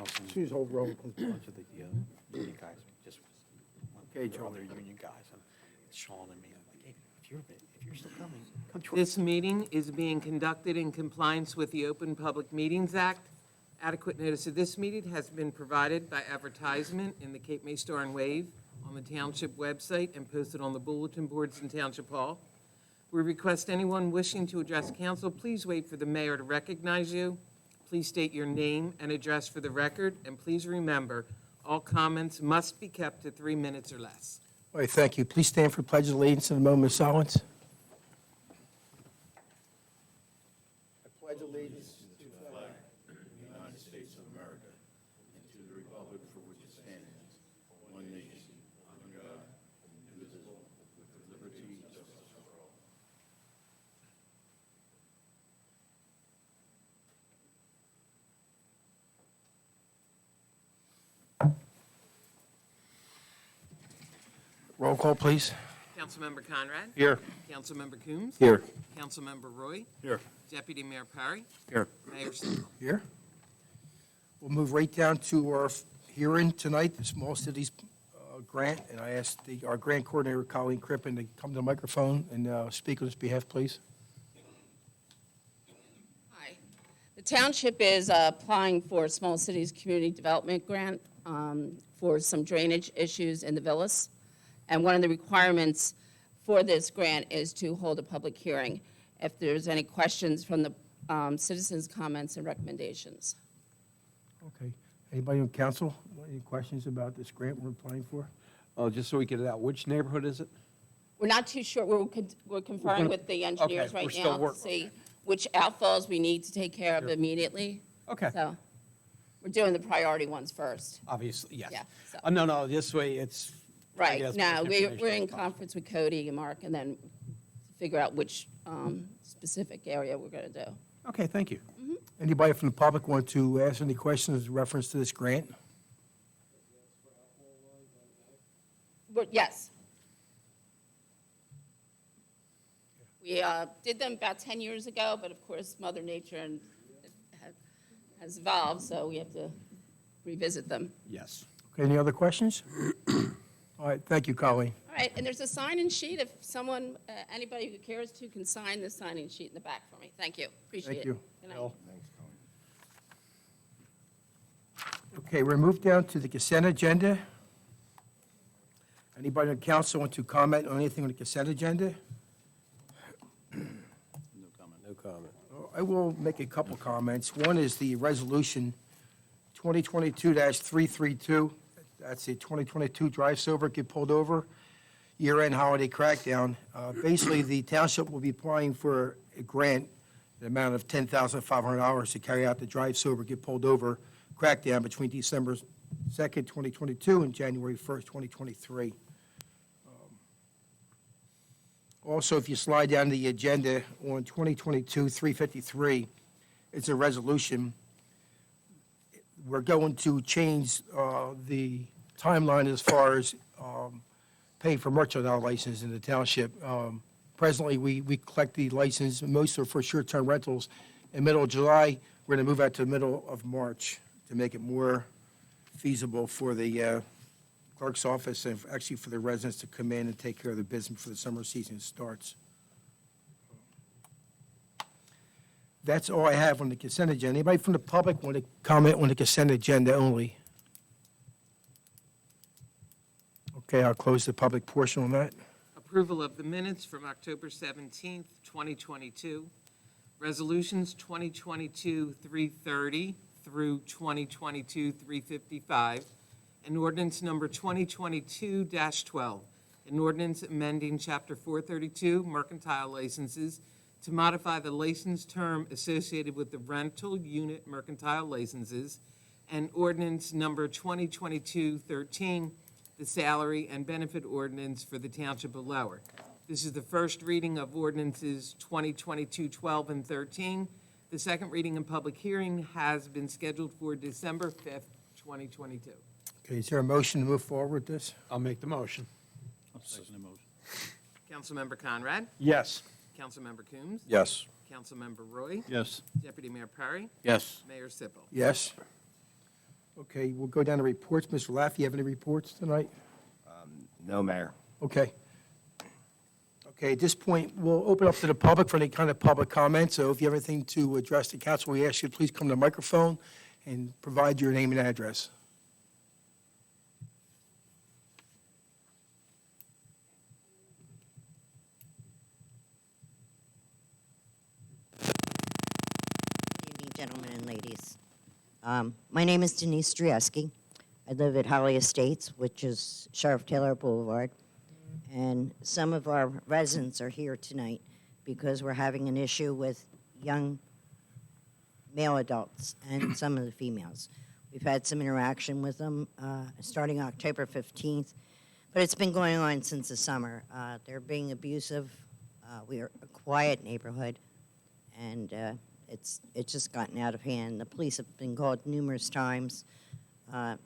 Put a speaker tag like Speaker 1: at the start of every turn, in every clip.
Speaker 1: Councilman.
Speaker 2: Choose whole roll.
Speaker 1: A bunch of the union guys, just,
Speaker 2: Okay,
Speaker 1: they're
Speaker 2: Joe.
Speaker 1: all their union guys, and it's Sean and me, I'm like, hey, if you're still coming, come join.
Speaker 3: This meeting is being conducted in compliance with the Open Public Meetings Act. Adequate notice of this meeting has been provided by advertisement in the Cape May Star and Wave, on the Township website, and posted on the bulletin boards in Township Hall. We request anyone wishing to address council, please wait for the mayor to recognize you. Please state your name and address for the record, and please remember, all comments must be kept to 3 minutes or less.
Speaker 2: All right, thank you. Please stand for pledge of allegiance in a moment of silence. I pledge allegiance to the flag
Speaker 4: of the United States of America and to the republic for which it stands, one nation, under God, indivisible, with liberty and justice for all.
Speaker 2: Roll call, please.
Speaker 3: Councilmember Conrad?
Speaker 2: Here.
Speaker 3: Councilmember Coombs?
Speaker 2: Here.
Speaker 3: Councilmember Roy?
Speaker 1: Here.
Speaker 3: Deputy Mayor Perry?
Speaker 1: Here.
Speaker 3: Mayor Siegel?
Speaker 2: Here. We'll move right down to our hearing tonight, the Small Cities Grant, and I asked our grant coordinator, Colleen Crippen, to come to the microphone and speak on his behalf, please.
Speaker 5: Hi. The township is applying for a Small Cities Community Development Grant for some drainage issues in the villas. And one of the requirements for this grant is to hold a public hearing if there's any questions from the citizens' comments and recommendations.
Speaker 2: Okay. Anybody on council, any questions about this grant we're applying for?
Speaker 6: Just so we get it out, which neighborhood is it?
Speaker 5: We're not too sure. We're conferring with the engineers
Speaker 6: we're
Speaker 5: right
Speaker 6: still
Speaker 5: now to
Speaker 6: working.
Speaker 5: see which outfalls we need to take care of immediately.
Speaker 6: Okay,
Speaker 5: So we're doing the priority ones first.
Speaker 6: obviously, yes.
Speaker 5: Yeah, so-
Speaker 6: No, this way it's. I
Speaker 5: Right,
Speaker 6: guess,
Speaker 5: no,
Speaker 6: most
Speaker 5: we're
Speaker 6: information
Speaker 5: in
Speaker 6: as possible.
Speaker 5: conference with Cody and Mark, and then figure out which specific area we're going to do.
Speaker 6: Okay, thank you.
Speaker 2: Anybody from the public want to ask any questions in reference to this grant?
Speaker 5: Yes. We did them about 10 years ago, but of course, Mother Nature has evolved, so we have to revisit them.
Speaker 6: Yes.
Speaker 2: Okay, any other questions? All right, thank you, Colleen.
Speaker 5: All right, and there's a sign-in sheet. If someone, anybody who cares to, can sign the sign-in sheet in the back for me. Thank you. Appreciate it.
Speaker 2: Thank you.
Speaker 5: Good night.
Speaker 6: Bill?
Speaker 2: Okay, we're moved down to the consent agenda. Anybody on council want to comment on anything on the consent agenda?
Speaker 1: No comment. No comment.
Speaker 2: I will make a couple comments. One is the resolution 2022-332. That's a 2022 drive sober get pulled over, year-end holiday crackdown. Basically, the township will be applying for a grant, the amount of $10,500 to carry out the drive sober get pulled over crackdown between December 2nd, 2022 and January 1st, 2023. Also, if you slide down the agenda on 2022-353, it's a resolution. We're going to change the timeline as far as paying for merchandise license in the township. Presently, we collect the license, most are for short-term rentals. In middle of July, we're going to move out to the middle of March to make it more feasible for the clerk's office and actually for the residents to come in and take care of the business before the summer season starts. That's all I have on the consent agenda. Anybody from the public want to comment on the consent agenda only? Okay, I'll close the public portion on that.
Speaker 3: Approval of the minutes from October 17th, 2022. Resolutions 2022-330 through 2022-355. And ordinance number 2022-12. An ordinance amending Chapter 432, mercantile licenses, to modify the license term associated with the rental unit mercantile licenses. And ordinance number 2022-13, the salary and benefit ordinance for the Township of Lower. This is the first reading of ordinances 2022-12 and 13. The second reading and public hearing has been scheduled for December 5th, 2022.
Speaker 2: Okay, is there a motion to move forward with this?
Speaker 6: I'll make the motion.
Speaker 1: I'll second the motion.
Speaker 3: Councilmember Conrad?
Speaker 6: Yes.
Speaker 3: Councilmember Coombs?
Speaker 1: Yes.
Speaker 3: Councilmember Roy?
Speaker 1: Yes.
Speaker 3: Deputy Mayor Perry?
Speaker 1: Yes.
Speaker 3: Mayor Sippel?
Speaker 2: Yes. Okay, we'll go down to reports. Mr. Laff, you have any reports tonight?
Speaker 7: No, Mayor.
Speaker 2: Okay. Okay, at this point, we'll open up to the public for any kind of public comment. So if you have anything to address the council, we ask you to please come to the microphone and provide your name and address.
Speaker 8: Good evening, gentlemen and ladies. My name is Denise Strieski. I live at Holly Estates, which is Sheriff Taylor Boulevard. And some of our residents are here tonight because we're having an issue with young male adults and some of the females. We've had some interaction with them starting October 15th, but it's been going on since the summer. They're being abusive. We are a quiet neighborhood, and it's just gotten out of hand. The police have been called numerous times.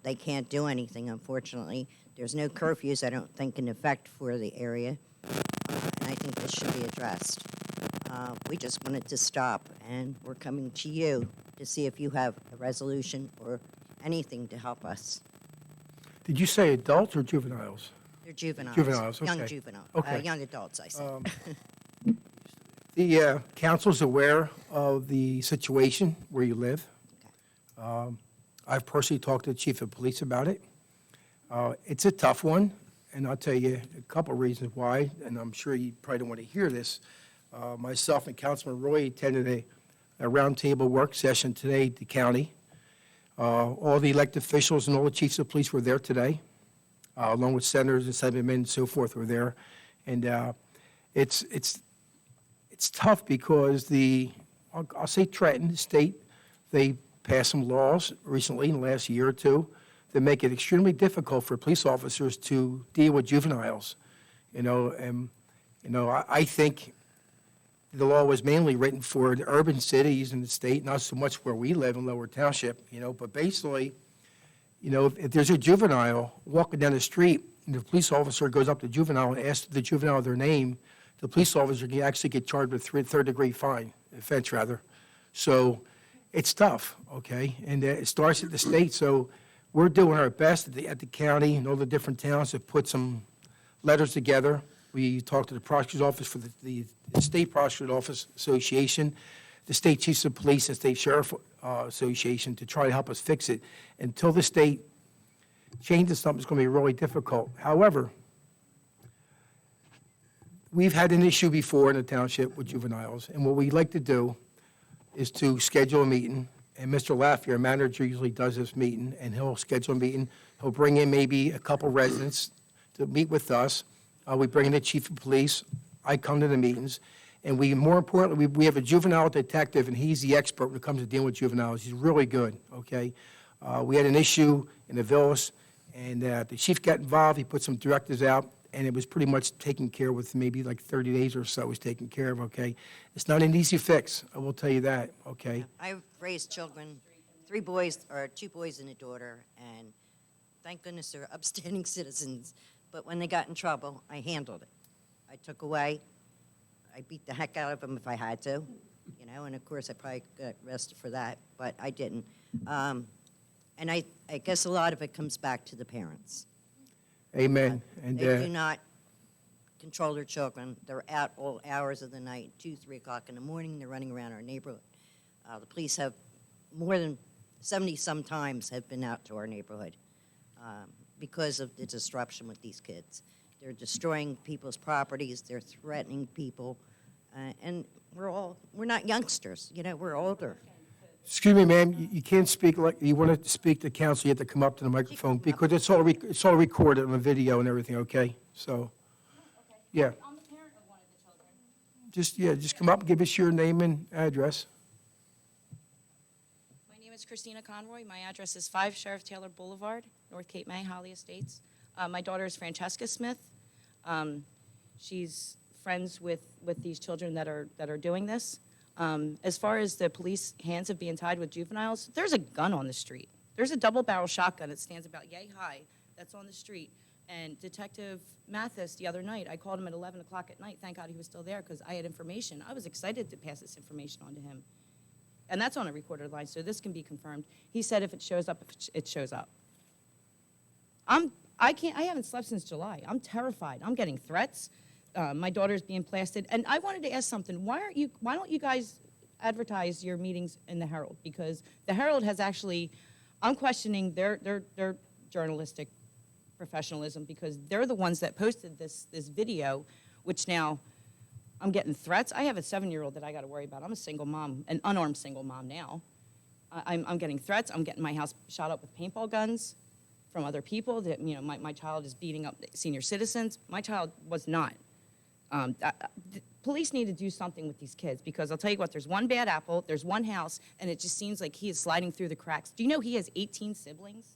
Speaker 8: They can't do anything, unfortunately. There's no curfews, I don't think, in effect for the area, and I think this should be addressed. We just want it to stop, and we're coming to you to see if you have a resolution or anything to help us.
Speaker 2: Did you say adults or juveniles?
Speaker 8: They're juveniles.
Speaker 2: Juveniles,
Speaker 8: Young
Speaker 2: okay.
Speaker 8: juveniles.
Speaker 2: Okay.
Speaker 8: Young adults, I said.
Speaker 2: The council's aware of the situation where you live. I've personally talked to the chief of police about it. It's a tough one, and I'll tell you a couple reasons why, and I'm sure you probably don't want to hear this. Myself and Councilman Roy attended a roundtable work session today at the county. All the elected officials and all the chiefs of police were there today, along with senators and assemblymen and so forth were there. And it's tough because I'll say Trenton, the state, they passed some laws recently in the last year or two that make it extremely difficult for police officers to deal with juveniles. I think the law was mainly written for the urban cities in the state, not so much where we live in Lower Township, but basically, if there's a juvenile walking down the street and the police officer goes up to the juvenile and asks the juvenile their name, the police officer can actually get charged with third-degree offense, rather. So it's tough, okay? And it starts at the state, so we're doing our best at the county and all the different towns to put some letters together. We talked to the prosecutor's office for the State Prosecutor's Office Association, the State Chiefs of Police and State Sheriff Association to try to help us fix it. Until the state changes something, it's going to be really difficult. However, we've had an issue before in the township with juveniles, and what we like to do is to schedule a meeting, and Mr. Lafayette, our manager, usually does this meeting, and he'll schedule a meeting. He'll bring in maybe a couple residents to meet with us. We bring in the chief of police. I come to the meetings, and more importantly, we have a juvenile detective, and he's the expert when it comes to dealing with juveniles. He's really good, okay? We had an issue in the Villas, and the chief got involved. He put some directives out, and it was pretty much taken care of with maybe like 30 days or so. It was taken care of, okay? It's not an easy fix, I will tell you that, okay?
Speaker 8: I've raised children, 2 boys and a daughter, and thank goodness they're upstanding citizens. But when they got in trouble, I handled it. I took away. I beat the heck out of them if I had to, and of course I probably got arrested for that, but I didn't. And I guess a lot of it comes back to the parents.
Speaker 2: Amen.
Speaker 8: They do not control their children. They're out all hours of the night, 2, 3 o'clock in the morning. They're running around our neighborhood. The police have more than 70 sometimes have been out to our neighborhood because of the disruption with these kids. They're destroying people's properties. They're threatening people. And we're not youngsters. We're older.
Speaker 2: Excuse me, ma'am, you can't speak like, you want to speak to council, you have to come up to the microphone, because it's all recorded on the video and everything, okay? So, yeah.
Speaker 9: I'm the parent of one of the children.
Speaker 2: Just come up and give us your name and address.
Speaker 9: My name is Christina Conroy. My address is 5 Sheriff Taylor Boulevard, North Cape May, Holly Estates. My daughter is Francesca Smith. She's friends with these children that are doing this. As far as the police hands of being tied with juveniles, there's a gun on the street. There's a double-barrel shotgun that stands about yay high that's on the street. And Detective Mathis, the other night, I called him at 11 o'clock at night. Thank God he was still there because I had information. I was excited to pass this information on to him. And that's on a recorded line, so this can be confirmed. He said if it shows up, it shows up. I haven't slept since July. I'm terrified. I'm getting threats. My daughter's being blasted. And I wanted to ask something. Why don't you guys advertise your meetings in the Herald? Because the Herald has actually, I'm questioning their journalistic professionalism, because they're the ones that posted this video, which now I'm getting threats. I have a 7-year-old that I got to worry about. I'm a single mom, an unarmed single mom now. I'm getting threats. I'm getting my house shot up with paintball guns from other people that, my child is beating up senior citizens. My child was not. The police need to do something with these kids, because I'll tell you what, there's one bad apple, there's one house, and it just seems like he is sliding through the cracks. Do you know he has 18 siblings?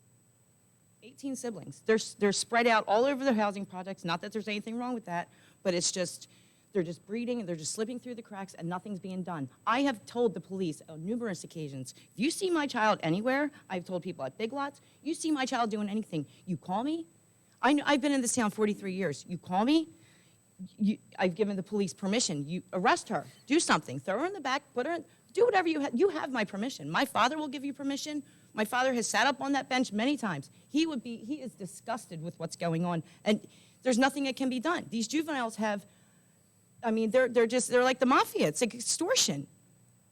Speaker 9: 18 siblings. They're spread out all over the housing projects. Not that there's anything wrong with that, but it's just, they're just breeding and they're just slipping through the cracks and nothing's being done. I have told the police on numerous occasions, if you see my child anywhere, I've told people at Big Lots, you see my child doing anything, you call me. I've been in this town 43 years. You call me, I've given the police permission. You arrest her, do something, throw her in the back, put her in, do whatever you have my permission. My father will give you permission. My father has sat up on that bench many times. He is disgusted with what's going on, and there's nothing that can be done. These juveniles have, they're like the mafia. It's like extortion.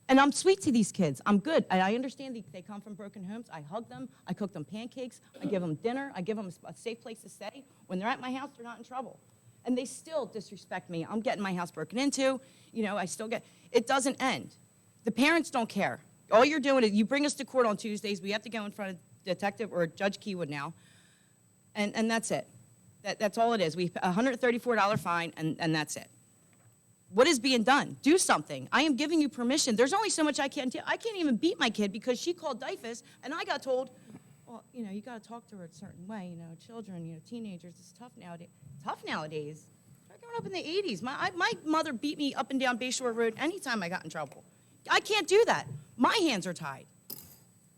Speaker 9: And I'm sweet to these kids. I'm good. I understand they come from broken homes. I hug them. I cook them pancakes. I give them dinner. I give them a safe place to stay. When they're at my house, they're not in trouble. And they still disrespect me. I'm getting my house broken into. It doesn't end. The parents don't care. All you're doing is you bring us to court on Tuesdays. We have to go in front of Detective or Judge Keywood now. And that's it. That's all it is. We a $134 fine, and that's it. What is being done? Do something. I am giving you permission. There's only so much I can do. I can't even beat my kid because she called DIFUS, and I got told, well, you got to talk to her a certain way. Children, teenagers, it's tough nowadays. Tough nowadays? I grew up in the 80s. My mother beat me up and down Bayshore Road anytime I got in trouble. I can't do that. My hands are tied.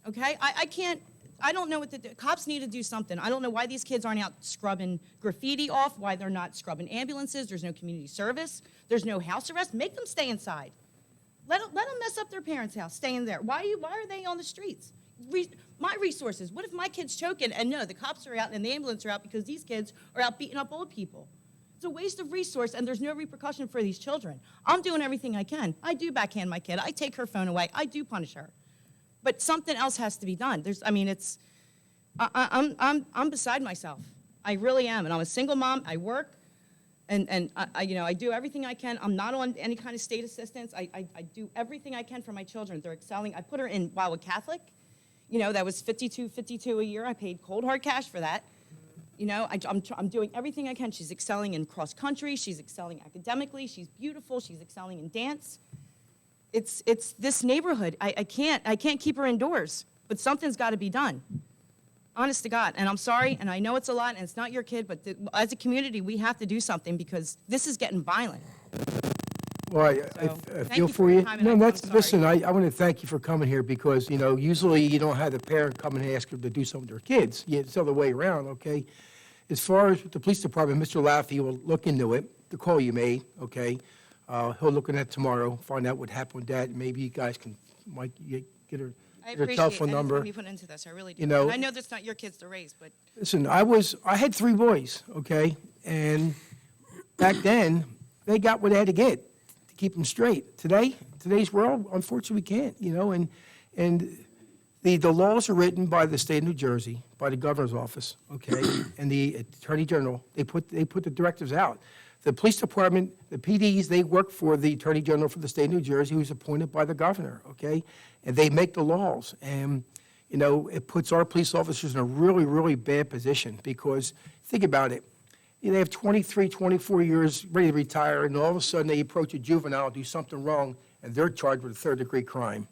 Speaker 9: Okay? I can't. I don't know what to do. Cops need to do something. I don't know why these kids aren't out scrubbing graffiti off, why they're not scrubbing ambulances. There's no community service. There's no house arrest. Make them stay inside. Let them mess up their parents' house, stay in there. Why are they on the streets? My resources. What if my kid's choking and no, the cops are out and the ambulance are out because these kids are out beating up old people? It's a waste of resource, and there's no repercussion for these children. I'm doing everything I can. I do backhand my kid. I take her phone away. I do punish her. But something else has to be done. I'm beside myself. I really am. And I'm a single mom. I work, and I do everything I can. I'm not on any kind of state assistance. I do everything I can for my children. They're excelling. I put her in Wildwood Catholic. That was $52 a year. I paid cold hard cash for that. I'm doing everything I can. She's excelling in cross country. She's excelling academically. She's beautiful. She's excelling in dance. It's this neighborhood. I can't keep her indoors, but something's got to be done. Honest to God. And I'm sorry, and I know it's a lot, and it's not your kid, but as a community, we have to do something because this is getting violent.
Speaker 2: Well, I
Speaker 9: thank
Speaker 2: feel
Speaker 9: you
Speaker 2: for
Speaker 9: for your
Speaker 2: you.
Speaker 9: time, and
Speaker 2: No,
Speaker 9: I'm
Speaker 2: listen,
Speaker 9: sorry.
Speaker 2: I want to thank you for coming here because, usually you don't have the parent come and ask them to do something with their kids. It's the other way around, okay? As far as the police department, Mr. Laffey will look into it, the call you made, okay? He'll look at that tomorrow, find out what happened with that. Maybe you guys might get her
Speaker 9: I
Speaker 2: her
Speaker 9: appreciate
Speaker 2: telephone
Speaker 9: anything
Speaker 2: number.
Speaker 9: you put into this. I really do.
Speaker 2: You know-
Speaker 9: And I know that's not your kids to raise, but
Speaker 2: Listen, I had 3 boys, okay? And back then, they got what they had to get to keep them straight. Today's world, unfortunately, we can't, and the laws are written by the state of New Jersey, by the governor's office, okay? And the attorney general, they put the directives out. The police department, the PDs, they work for the attorney general for the state of New Jersey, who's appointed by the governor, okay? And they make the laws. And, it puts our police officers in a really, really bad position because, think about it, they have 23, 24 years ready to retire, and all of a sudden they approach a juvenile, do something wrong, and they're charged with a third-degree crime.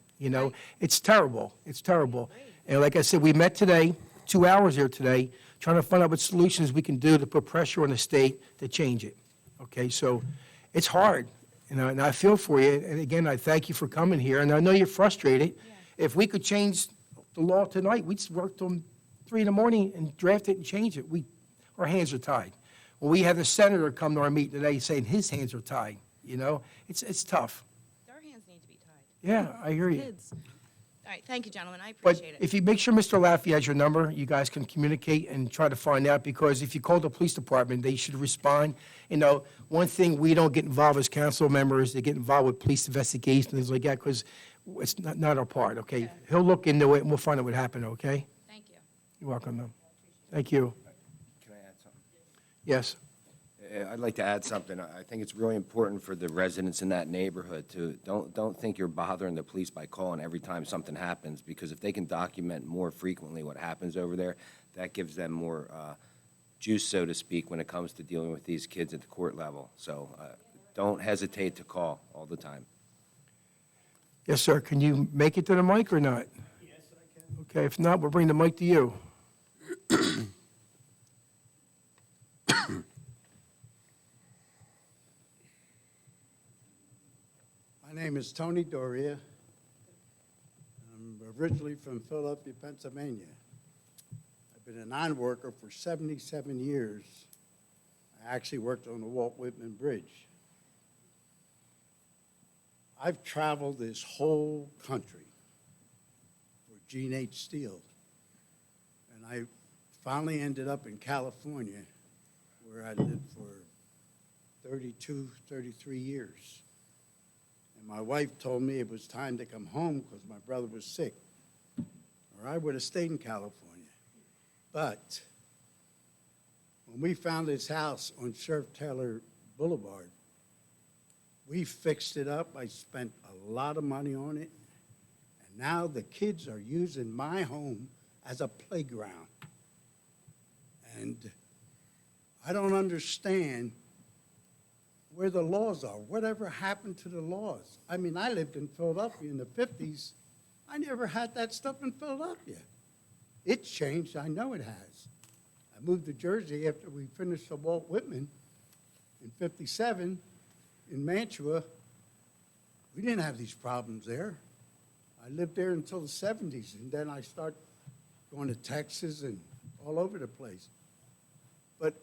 Speaker 2: It's terrible. It's terrible. And like I said, we met today, 2 hours here today, trying to find out what solutions we can do to put pressure on the state to change it. Okay, so it's hard, and I feel for you. And again, I thank you for coming here, and I know you're frustrated. Yeah. If we could change the law tonight, we'd work till 3 in the morning and draft it and change it. Our hands are tied. Well, we had the senator come to our meeting today saying his hands are tied. It's tough.
Speaker 9: their hands need to be tied.
Speaker 2: Yeah, I hear you.
Speaker 9: Kids. All right, thank you, gentlemen, I
Speaker 2: But
Speaker 9: appreciate it.
Speaker 2: if you make sure Mr. Laffey has your number, you guys can communicate and try to find out, because if you call the police department, they should respond. You know, one thing we don't get involved as council members, they get involved with police investigations, things like that, because it's not our part, okay?
Speaker 9: Okay.
Speaker 2: He'll look into it, and we'll find out what happened, okay?
Speaker 9: Thank you.
Speaker 2: You're welcome, though. Thank you.
Speaker 7: Can I add something?
Speaker 2: Yes.
Speaker 7: I'd like to add something. I think it's really important for the residents in that neighborhood to, don't think you're bothering the police by calling every time something happens, because if they can document more frequently what happens over there, that gives them more juice, so to speak, when it comes to dealing with these kids at the court level. So don't hesitate to call all the time.
Speaker 2: Yes, sir. Can you make it to the mic or not? Yes, I can. Okay, if not, we'll bring the mic to you.
Speaker 10: My name is Tony Doria. I'm originally from Philadelphia, Pennsylvania. I've been an on worker for 77 years. I actually worked on the Walt Whitman Bridge. I've traveled this whole country for Gene H. Steele. And I finally ended up in California, where I lived for 32, 33 years. And my wife told me it was time to come home because my brother was sick, or I would have stayed in California. But when we found this house on Sheriff Taylor Boulevard, we fixed it up. I spent a lot of money on it. And now the kids are using my home as a playground. And I don't understand where the laws are. Whatever happened to the laws? I mean, I lived in Philadelphia in the 50s. I never had that stuff in Philadelphia. It's changed. I know it has. I moved to Jersey after we finished the Walt Whitman in 57 in Mantua. We didn't have these problems there. I lived there until the 70s, and then I started going to Texas and all over the place. But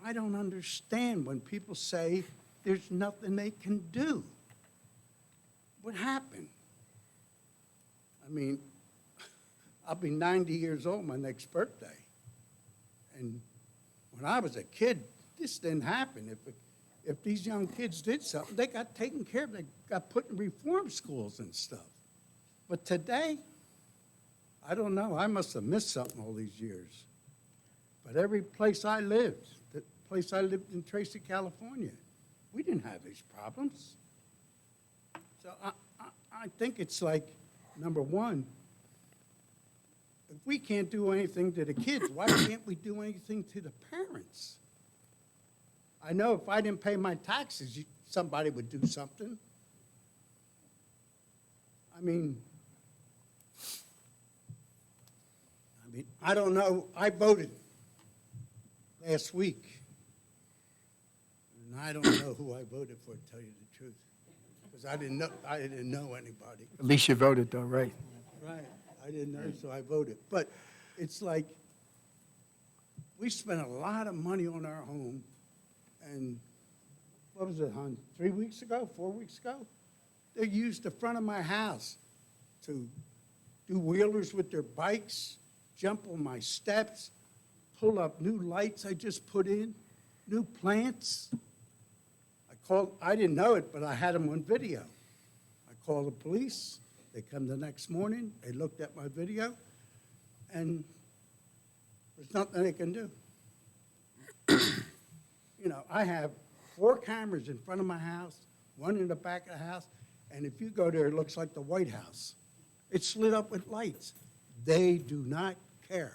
Speaker 10: I don't understand when people say there's nothing they can do. What happened? I mean, I'll be 90 years old my next birthday. And when I was a kid, this didn't happen. If these young kids did something, they got taken care of. They got put in reform schools and stuff. But today, I don't know. I must have missed something all these years. But every place I lived, the place I lived in Tracy, California, we didn't have these problems. So I think it's like, number one, if we can't do anything to the kids, why can't we do anything to the parents? I know if I didn't pay my taxes, somebody would do something. I mean, I don't know. I voted last week, and I don't know who I voted for, to tell you the truth, because I didn't know anybody.
Speaker 2: At least you voted, though, right?
Speaker 10: Right. I didn't know, so I voted. But it's like, we spent a lot of money on our home, and what was it, hon? 3 weeks ago, 4 weeks ago? They used the front of my house to do wheelers with their bikes, jump on my steps, pull up new lights I just put in, new plants. I didn't know it, but I had them on video. I called the police. They come the next morning. They looked at my video, and there's nothing they can do. You know, I have 4 cameras in front of my house, 1 in the back of the house, and if you go there, it looks like the White House. It's lit up with lights. They do not care.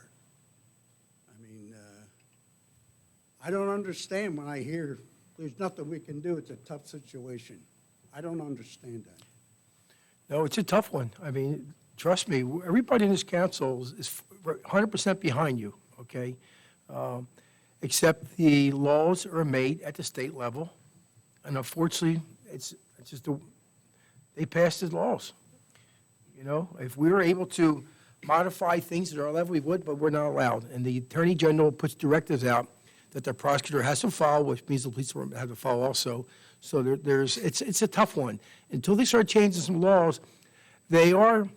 Speaker 10: I mean, I don't understand when I hear there's nothing we can do. It's a tough situation. I don't understand that.
Speaker 2: No, it's a tough one. I mean, trust me, everybody in this council is 100% behind you, okay? Except the laws are made at the state level, and unfortunately, it's just they passed the laws. You know, if we were able to modify things at our level, we would, but we're not allowed. And the Attorney General puts directives out that the prosecutor has to follow, which means the police have to follow also. So it's a tough one. Until they start changing some laws, They are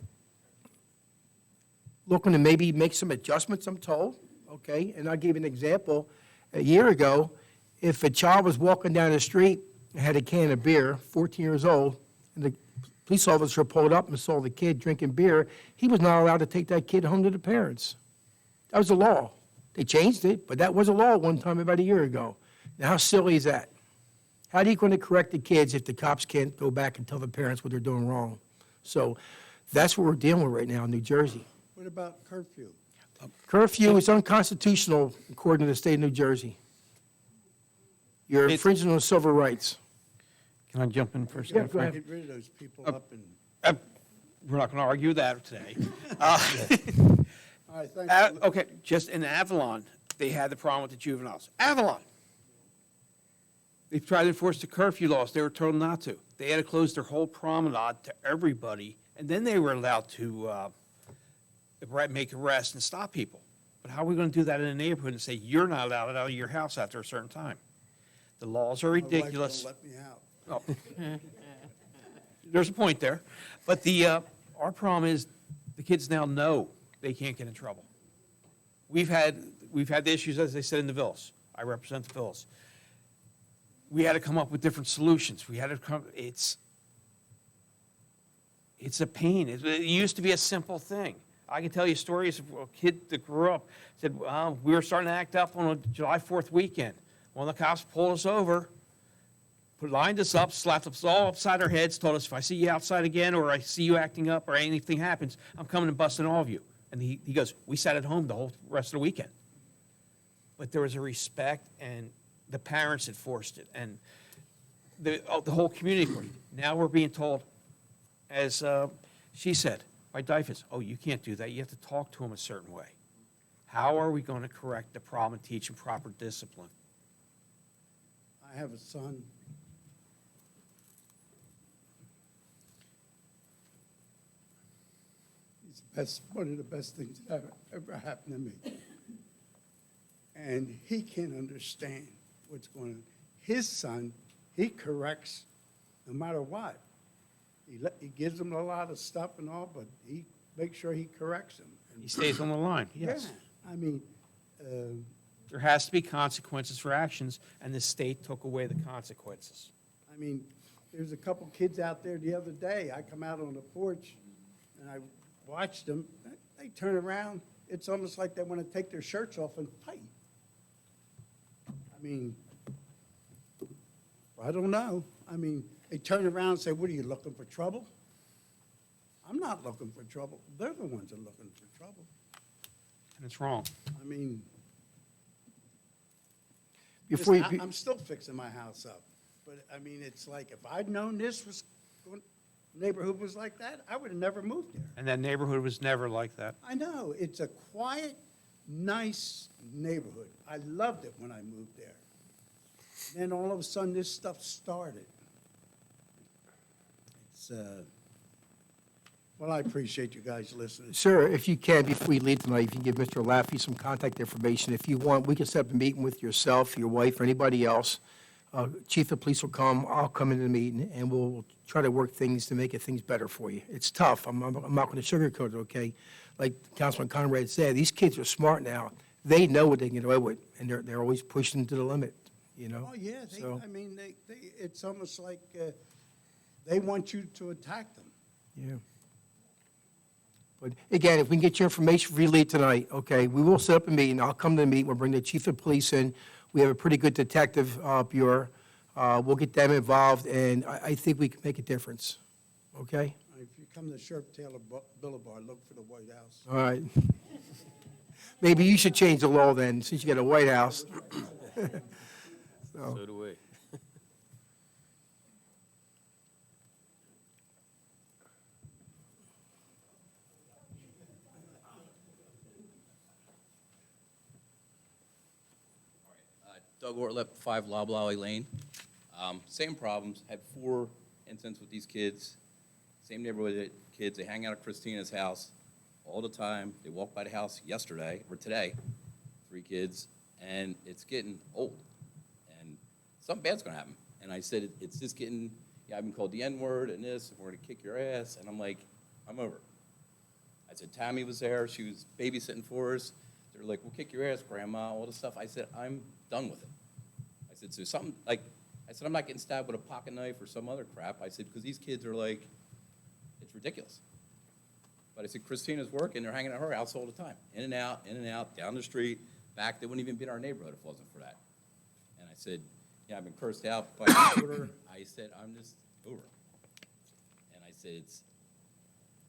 Speaker 2: looking to maybe make some adjustments, I'm told, okay? And I'll give you an example. A year ago, if a child was walking down the street and had a can of beer, 14 years old, and the police officer pulled up and saw the kid drinking beer, he was not allowed to take that kid home to the parents. That was the law. They changed it, but that was a law one time about a year ago. Now, how silly is that? How are you going to correct the kids if the cops can't go back and tell the parents what they're doing wrong? So that's what we're dealing with right now in New Jersey.
Speaker 10: What about curfew?
Speaker 2: Curfew is unconstitutional according to the state of New Jersey. You're
Speaker 6: It's-
Speaker 2: infringing on civil rights.
Speaker 6: Can I jump in for a
Speaker 2: Yeah,
Speaker 6: second,
Speaker 2: go
Speaker 6: Frank?
Speaker 2: ahead.
Speaker 10: Get rid of those people up and,
Speaker 6: We're not going to argue that today.
Speaker 10: all right, thanks.
Speaker 6: Okay, just in Avalon, they had the problem with the juveniles. Avalon. They tried to enforce the curfew laws. They were told not to. They had to close their whole promenade to everybody, and then they were allowed to make arrests and stop people. But how are we going to do that in a neighborhood and say, you're not allowed out of your house after a certain time? The laws are
Speaker 10: My wife won't
Speaker 6: ridiculous.
Speaker 10: let me out.
Speaker 6: Oh. There's a point there. But our problem is the kids now know they can't get in trouble. We've had the issues, as they said, in the villas. I represent the villas. We had to come up with different solutions. It's a pain. It used to be a simple thing. I can tell you stories of a kid that grew up, said, we were starting to act up on a July 4th weekend. One of the cops pulled us over, lined us up, slapped us all upside our heads, told us, if I see you outside again or I see you acting up or anything happens, I'm coming and busting all of you. And he goes, we sat at home the whole rest of the weekend. But there was a respect, and the parents enforced it, and the whole community. Now we're being told, as she said, by DIFAS, oh, you can't do that. You have to talk to them a certain way. How are we going to correct the problem and teach them proper discipline?
Speaker 10: I have a son. He's one of the best things that ever happened to me. And he can't understand what's going on. His son, he corrects no matter what. He gives him a lot of stuff and all, but he makes sure he corrects him. And-
Speaker 6: He stays on the line, yes.
Speaker 10: Yeah, I mean,
Speaker 6: There has to be consequences for actions, and the state took away the consequences.
Speaker 10: I mean, there's a couple kids out there the other day. I come out on the porch and I watched them. They turn around. It's almost like they want to take their shirts off and fight. I mean, I don't know. I mean, they turn around and say, what are you, looking for trouble? I'm not looking for trouble. They're the ones that are looking for trouble.
Speaker 6: And it's wrong.
Speaker 10: I mean,
Speaker 2: Before you,
Speaker 10: listen, I'm still fixing my house up. But, I mean, it's like, if I'd known this neighborhood was like that, I would have never moved there.
Speaker 6: And that neighborhood was never like that.
Speaker 10: I know, it's a quiet, nice neighborhood. I loved it when I moved there. Then all of a sudden, this stuff started. It's, well, I appreciate you guys listening.
Speaker 2: sir, if you can, before you leave tonight, if you can give Mr. Laffey some contact information. If you want, we can set up a meeting with yourself, your wife, or anybody else. Chief of police will come, I'll come into the meeting, and we'll try to work things to make things better for you. It's tough, I'm not going to sugarcoat it, okay? Like Councilman Conrad said, these kids are smart now. They know what they can get away with, and they're always pushing to the limit, you know?
Speaker 10: Oh, yeah,
Speaker 2: So,
Speaker 10: I mean, it's almost like they want you to attack them.
Speaker 2: yeah. But again, if we can get your information for you leave tonight, okay, we will set up a meeting. I'll come to the meeting. We'll bring the chief of police in. We have a pretty good detective bureau. We'll get them involved, and I think we can make a difference, okay?
Speaker 10: If you come to Sheriff Taylor Boulevard, look for the White House.
Speaker 2: All right. Maybe you should change the law then, since you got a White House.
Speaker 1: So do we.
Speaker 11: Doug Ortlip, 5 Loblolly Lane. Same problems, had 4 incidents with these kids. Same neighborhood kids, they hang out at Christina's house all the time. They walked by the house yesterday, or today, 3 kids, and it's getting old. And something bad's gonna happen. And I said, it's just getting, I've been called the N-word and this, and we're gonna kick your ass. And I'm like, I'm over it. I said, Tammy was there, she was babysitting for us. They're like, we'll kick your ass, Grandma, all this stuff. I said, I'm done with it. I said, so something, like, I said, I'm not getting stabbed with a pocket knife or some other crap. I said, because these kids are like, it's ridiculous. But I said, Christina's working, they're hanging at her house all the time. In and out, down the street, back. They wouldn't even be in our neighborhood if it wasn't for that. And I said, yeah, I've been cursed out by the order. I said, I'm just over it. And I said,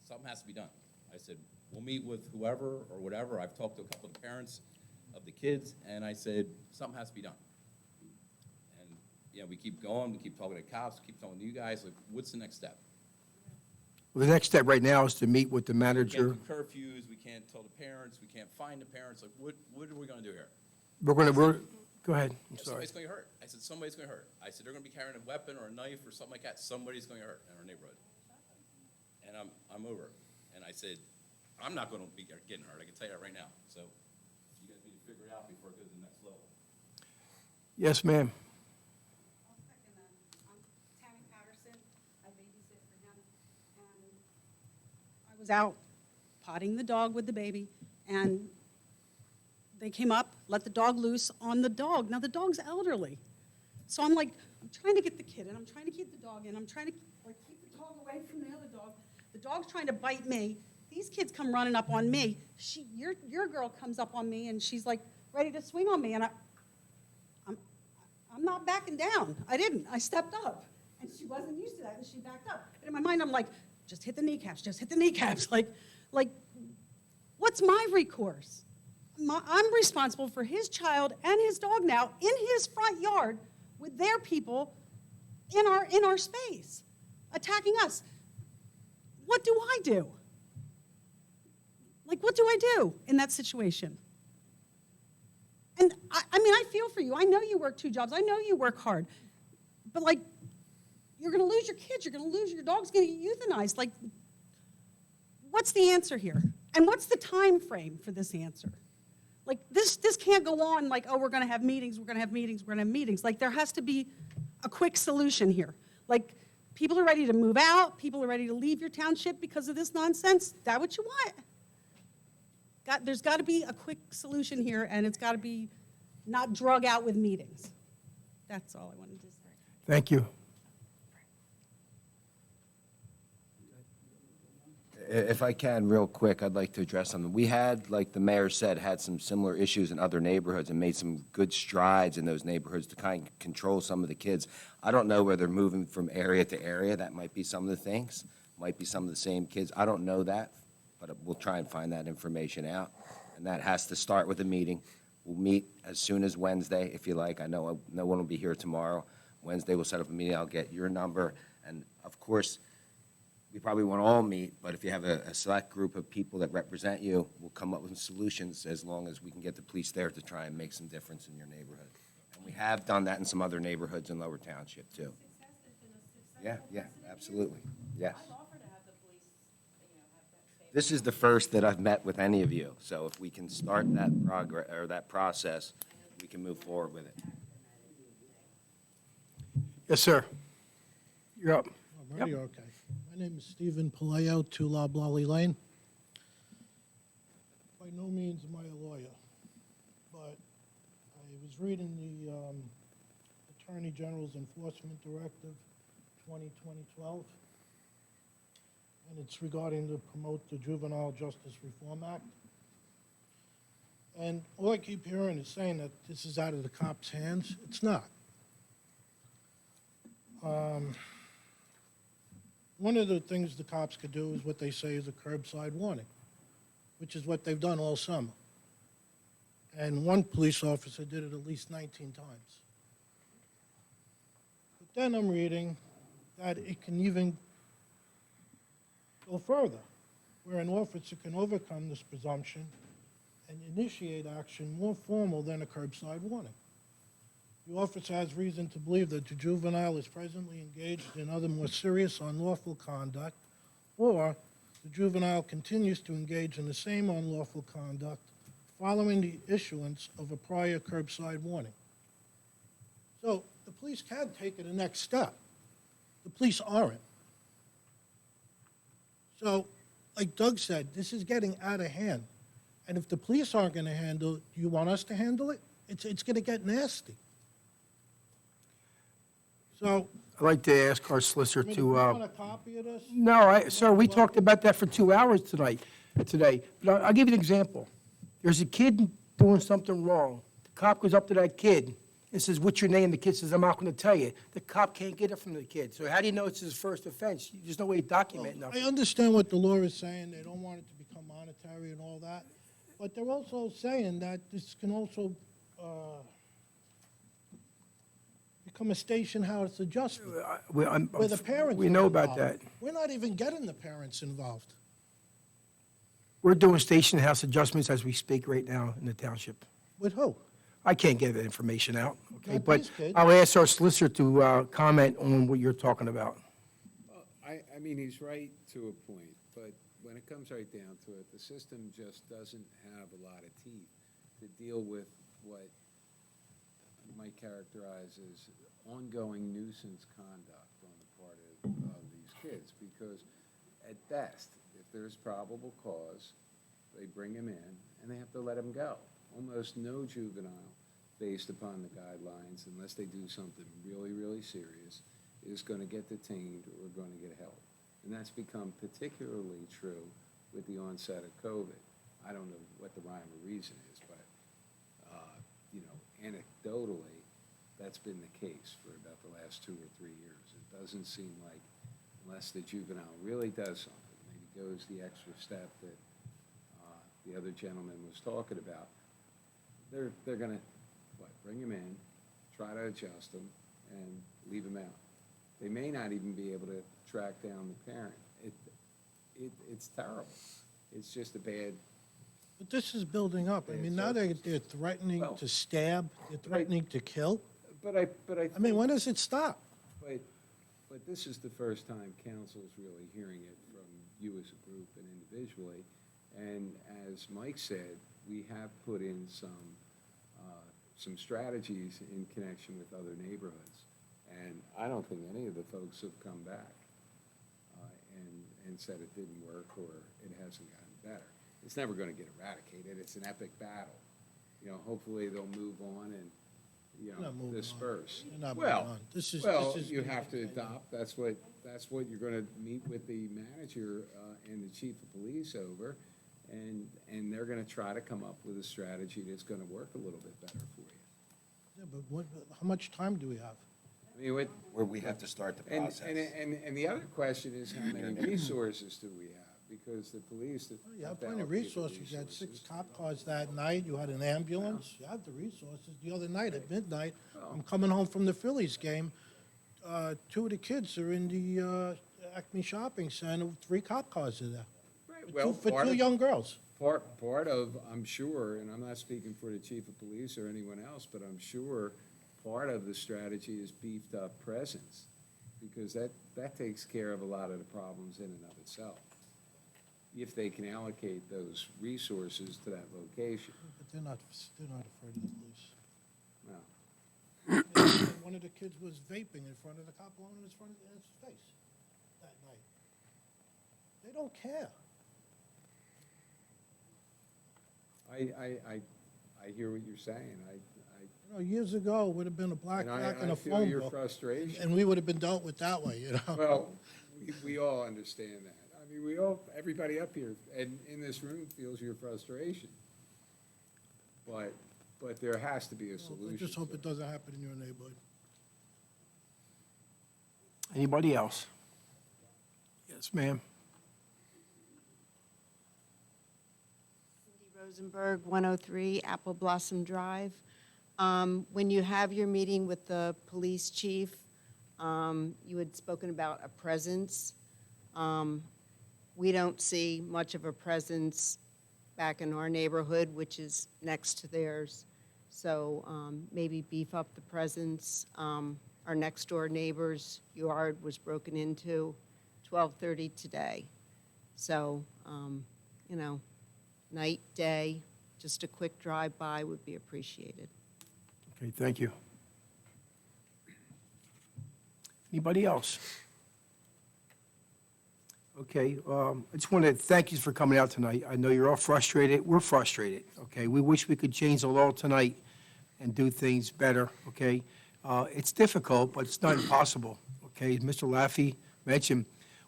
Speaker 11: something has to be done. I said, we'll meet with whoever or whatever. I've talked to a couple of the parents of the kids, and I said, something has to be done. And, yeah, we keep going, we keep talking to cops, keep talking to you guys, like, what's the next step?
Speaker 2: Well, the next step right now is to meet with the
Speaker 11: We
Speaker 2: manager.
Speaker 11: can't do curfews, we can't tell the parents, we can't find the parents, like, what are we gonna do here?
Speaker 2: We're, go ahead, I'm
Speaker 11: Yeah,
Speaker 2: sorry.
Speaker 11: somebody's gonna get hurt. I said, somebody's gonna hurt. I said, they're gonna be carrying a weapon or a knife or something like that. Somebody's gonna get hurt in our neighborhood. And I'm over it. And I said, I'm not gonna be getting hurt. I can tell you that right now. So you guys need to figure it out before it goes to the next level.
Speaker 2: Yes, ma'am.
Speaker 12: I'll second that. I'm Tammy Patterson. I babysit for him. And I was out potting the dog with the baby, and they came up, let the dog loose on the dog. Now, the dog's elderly. So I'm like, I'm trying to get the kid in, I'm trying to keep the dog in, I'm trying to like, keep the dog away from the other dog. The dog's trying to bite me. These kids come running up on me. Your girl comes up on me, and she's like ready to swing on me, and I'm not backing down. I didn't. I stepped up, and she wasn't used to that, and she backed up. And in my mind, I'm like, just hit the kneecaps, just hit the kneecaps. Like, what's my recourse? I'm responsible for his child and his dog now in his front yard with their people in our space, attacking us. What do I do? Like, what do I do in that situation? And I mean, I feel for you. I know you work 2 jobs. I know you work hard. But, like, you're going to lose your kids. You're going to lose your dog's going to get euthanized. Like, what's the answer here? And what's the time frame for this answer? Like, this can't go on like, oh, we're going to have meetings, we're going to have meetings, we're going to have meetings. Like, there has to be a quick solution here. Like, people are ready to move out. People are ready to leave your township because of this nonsense. Is that what you want? There's got to be a quick solution here, and it's got to be not drug out with meetings. That's all I wanted to say.
Speaker 2: Thank you.
Speaker 7: If I can, real quick, I'd like to address something. We had, like the mayor said, had some similar issues in other neighborhoods and made some good strides in those neighborhoods to kind of control some of the kids. I don't know whether moving from area to area, that might be some of the things, might be some of the same kids. I don't know that, but we'll try and find that information out. And that has to start with a meeting. We'll meet as soon as Wednesday, if you like. I know no one will be here tomorrow. Wednesday, we'll set up a meeting. I'll get your number. And, of course, we probably won't all meet, but if you have a select group of people that represent you, we'll come up with solutions as long as we can get the police there to try and make some difference in your neighborhood. And we have done that in some other neighborhoods in Lower Township, too. Yeah, absolutely, yes. This is the first that I've met with any of you, so if we can start that progress, or that process, we can move forward with it.
Speaker 2: Yes, sir. You're up.
Speaker 13: I'm ready, okay. My name is Stephen Paleo, 2 Loblolly Lane. By no means am I a lawyer, but I was reading the Attorney General's Enforcement Directive 2012, and it's regarding to promote the Juvenile Justice Reform Act. And all I keep hearing is saying that this is out of the cops' hands. It's not. One of the things the cops could do is what they say is a curbside warning, which is what they've done all summer. And one police officer did it at least 19 times. But then I'm reading that it can even go further, where an officer can overcome this presumption and initiate action more formal than a curbside warning. The officer has reason to believe that the juvenile is presently engaged in other more serious unlawful conduct, or the juvenile continues to engage in the same unlawful conduct following the issuance of a prior curbside warning. So the police can take it the next step. The police aren't. So like Doug said, this is getting out of hand. And if the police aren't going to handle it, do you want us to handle it? It's going to get nasty. So,
Speaker 2: I'd like to ask our solicitor
Speaker 13: I mean, if
Speaker 2: to,
Speaker 13: you want a copy of this?
Speaker 2: no, sir, we talked about that for 2 hours today. But I'll give you an example. There's a kid doing something wrong. The cop goes up to that kid and says, "What's your name?" The kid says, "I'm not going to tell you." The cop can't get it from the kid. So how do you know it's his first offense? There's no way to document
Speaker 13: I
Speaker 2: nothing.
Speaker 13: understand what the law is saying, they don't want it to become monetary and all that, but they're also saying that this can also become a station house adjustment, where the parents.
Speaker 2: We know
Speaker 13: are
Speaker 2: about
Speaker 13: involved.
Speaker 2: that.
Speaker 13: We're not even getting the parents involved.
Speaker 2: We're doing station house adjustments as we speak right now in the township.
Speaker 13: With who?
Speaker 2: I can't get that information out, okay?
Speaker 13: Not
Speaker 2: But
Speaker 13: these kids.
Speaker 2: I'll ask our solicitor to comment on what you're talking about.
Speaker 14: Well, I mean, he's right to a point, but when it comes right down to it, the system just doesn't have a lot of teeth to deal with what you might characterize as ongoing nuisance conduct on the part of these kids, because at best, if there's probable cause, they bring him in and they have to let him go. Almost no juvenile, based upon the guidelines, unless they do something really, really serious, is going to get detained or going to get held. And that's become particularly true with the onset of COVID. I don't know what the rhyme or reason is, but, anecdotally, that's been the case for about the last 2 or 3 years. It doesn't seem like, unless the juvenile really does something, maybe goes the extra step that the other gentleman was talking about, they're going to, bring him in, try to adjust him, and leave him out. They may not even be able to track down the parent. It's terrible. It's just a bad.
Speaker 13: But this is building up. I mean, now they're threatening
Speaker 14: Well,
Speaker 13: to stab, they're threatening to kill.
Speaker 14: But I
Speaker 13: I mean, when does it stop?
Speaker 14: But this is the first time council's really hearing it from you as a group and individually. And as Mike said, we have put in some strategies in connection with other neighborhoods. And I don't think any of the folks have come back and said it didn't work or it hasn't gotten better. It's never going to get eradicated. It's an epic battle. Hopefully they'll move on and,
Speaker 13: Not moving on.
Speaker 14: disperse.
Speaker 13: You're not moving on. This is-
Speaker 14: You have to adopt, that's what you're going to meet with the manager and the chief of police over, and they're going to try to come up with a strategy that's going to work a little bit better for you.
Speaker 13: Yeah, but how much time do we have?
Speaker 14: I mean,
Speaker 7: Where we have to start the process.
Speaker 14: and the other question is, how many resources do we have? Because the police.
Speaker 13: You have plenty of resources. You had 6 cop cars that night. You had an ambulance. You have the resources. The other night at midnight, I'm coming home from the Phillies game. 2 of the kids are in the Acme Shopping Center. 3 cop cars are there.
Speaker 14: Right, well,
Speaker 13: For
Speaker 14: part
Speaker 13: 2
Speaker 14: of-
Speaker 13: young girls.
Speaker 14: Part of, I'm sure, and I'm not speaking for the chief of police or anyone else, but I'm sure part of the strategy is beefed up presence, because that takes care of a lot of the problems in and of itself, if they can allocate those resources to that location.
Speaker 13: But they're not afraid of the police.
Speaker 14: Well,
Speaker 13: One of the kids was vaping in front of the cop, blowing in his face that night. They don't care.
Speaker 14: I hear what you're saying.
Speaker 13: Years ago, it would have been a black
Speaker 14: And
Speaker 13: jack and
Speaker 14: I
Speaker 13: a
Speaker 14: feel
Speaker 13: phone
Speaker 14: your
Speaker 13: book.
Speaker 14: frustration.
Speaker 13: And we would have been dealt with that way,
Speaker 14: Well, we all understand that. I mean, everybody up here and in this room feels your frustration. But there has to be a
Speaker 13: I
Speaker 14: solution.
Speaker 13: just hope
Speaker 14: to
Speaker 13: it doesn't happen in your neighborhood.
Speaker 2: Anybody else? Yes, ma'am.
Speaker 15: Cindy Rosenberg, 103 Apple Blossom Drive. When you have your meeting with the police chief, you had spoken about a presence. We don't see much of a presence back in our neighborhood, which is next to theirs. So maybe beef up the presence. Our next door neighbor's yard was broken into 12:30 today. So, night, day, just a quick drive-by would be appreciated.
Speaker 2: Okay, thank you. Anybody else? Okay, I just want to thank you for coming out tonight. I know you're all frustrated. We're frustrated, okay? We wish we could change the law tonight and do things better, okay? It's difficult, but it's not impossible, okay? As Mr. Laffey mentioned,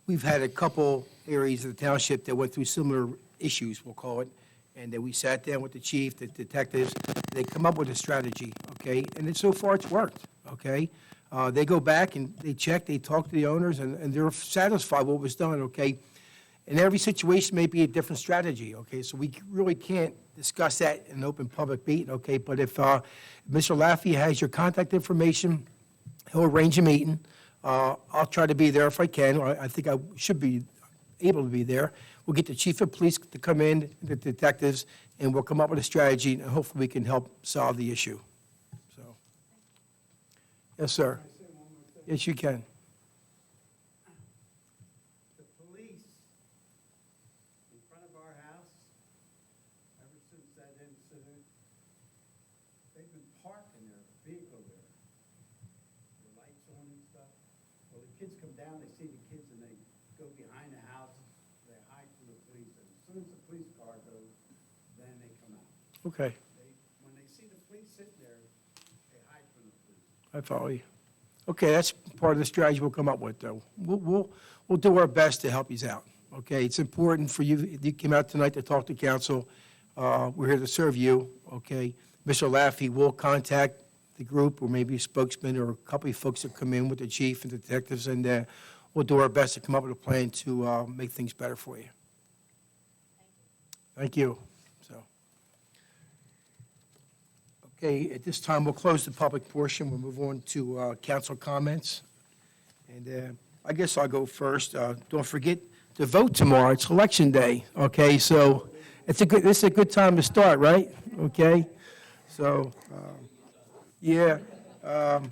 Speaker 2: we've had a couple areas of the township that went through similar issues, we'll call it, and that we sat down with the chief, the detectives, they come up with a strategy, okay? And so far, it's worked, okay? They go back and they check, they talk to the owners, and they're satisfied with what was done, okay? And every situation may be a different strategy, okay? So we really can't discuss that in an open public meeting, okay? But if Mr. Laffey has your contact information, he'll arrange a meeting. I'll try to be there if I can, or I think I should be able to be there. We'll get the chief of police to come in, the detectives, and we'll come up with a strategy, and hopefully we can help solve the issue. So, yes, sir. Yes, you can.
Speaker 10: The police in front of our house, ever since that incident, they've been parking their vehicle there. The lights on and stuff. Well, the kids come down, they see the kids, and they go behind the house, they hide from the police, and as soon as the police car goes, then they come out.
Speaker 2: Okay,
Speaker 10: When they see the police sitting there, they hide from the police.
Speaker 2: I follow you. Okay, that's part of the strategy we'll come up with, though. We'll do our best to help you out, okay? It's important for you, you came out tonight to talk to council. We're here to serve you, okay? Mr. Laffey will contact the group, or maybe a spokesman, or a couple of folks that come in with the chief and detectives, and we'll do our best to come up with a plan to make things better for you. Thank you. So, okay, at this time, we'll close the public portion. We'll move on to council comments. And I guess I'll go first. Don't forget to vote tomorrow. It's election day, okay? So this is a good time to start, right? Okay? So, yeah, I'm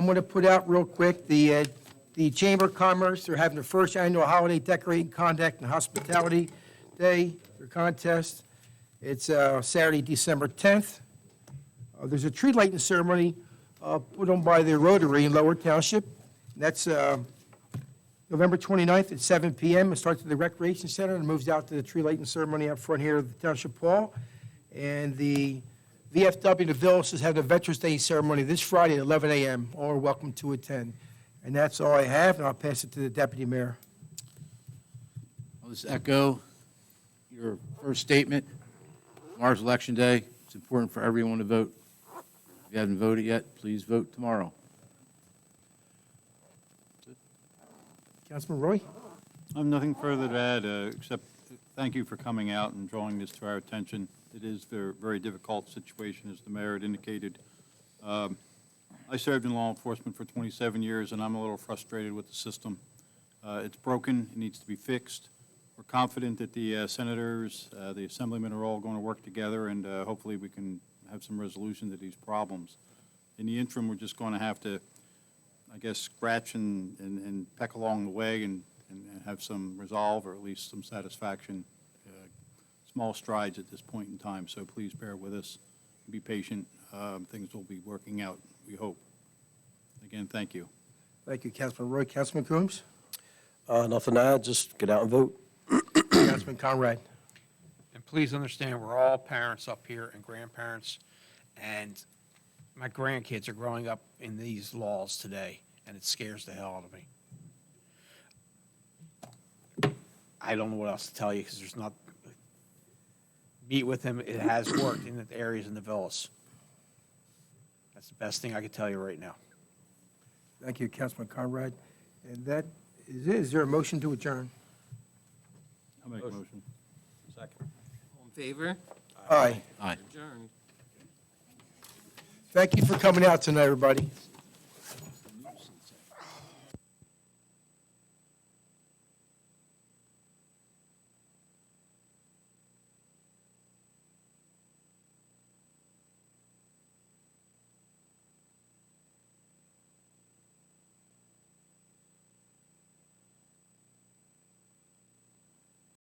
Speaker 2: going to put out real quick, the Chamber of Commerce, they're having their first annual holiday decorating, conduct, and hospitality day, their contest. It's Saturday, December 10th. There's a tree lighting ceremony put on by the Rotary in Lower Township. That's November 29th at 7 p.m. It starts at the Recreation Center and moves out to the tree lighting ceremony up front here at the Township Hall. And the VFW, the Villas, is having a Veterans Day ceremony this Friday at 11 a.m. All are welcome to attend. And that's all I have, and I'll pass it to the Deputy Mayor.
Speaker 4: I'll just echo your first statement. Tomorrow's Election Day. It's important for everyone to vote. If you haven't voted yet, please vote tomorrow.
Speaker 2: Councilman Roy?
Speaker 16: I have nothing further to add, except thank you for coming out and drawing this to our attention. It is a very difficult situation, as the mayor had indicated. I served in law enforcement for 27 years, and I'm a little frustrated with the system. It's broken. It needs to be fixed. We're confident that the senators, the assemblymen are all going to work together, and hopefully we can have some resolution to these problems. In the interim, we're just going to have to, I guess, scratch and peck along the way and have some resolve, or at least some satisfaction. Small strides at this point in time, so please bear with us. Be patient. Things will be working out, we hope. Again, thank you.
Speaker 2: Thank you, Councilman Roy. Councilman Coombs?
Speaker 17: Nothing to add, just get out and vote.
Speaker 2: Councilman Conrad?
Speaker 6: And please understand, we're all parents up here and grandparents, and my grandkids are growing up in these laws today, and it scares the hell out of me. I don't know what else to tell you, because there's not, meet with him, it has worked in the areas in the villas. That's the best thing I can tell you right now.
Speaker 2: Thank you, Councilman Conrad. And that is it. Is there a motion to adjourn?
Speaker 16: I'll make a motion.
Speaker 3: Second. All in favor?
Speaker 2: Aye.
Speaker 4: Aye.
Speaker 3: Adjourned.
Speaker 2: Thank you for coming out tonight, everybody.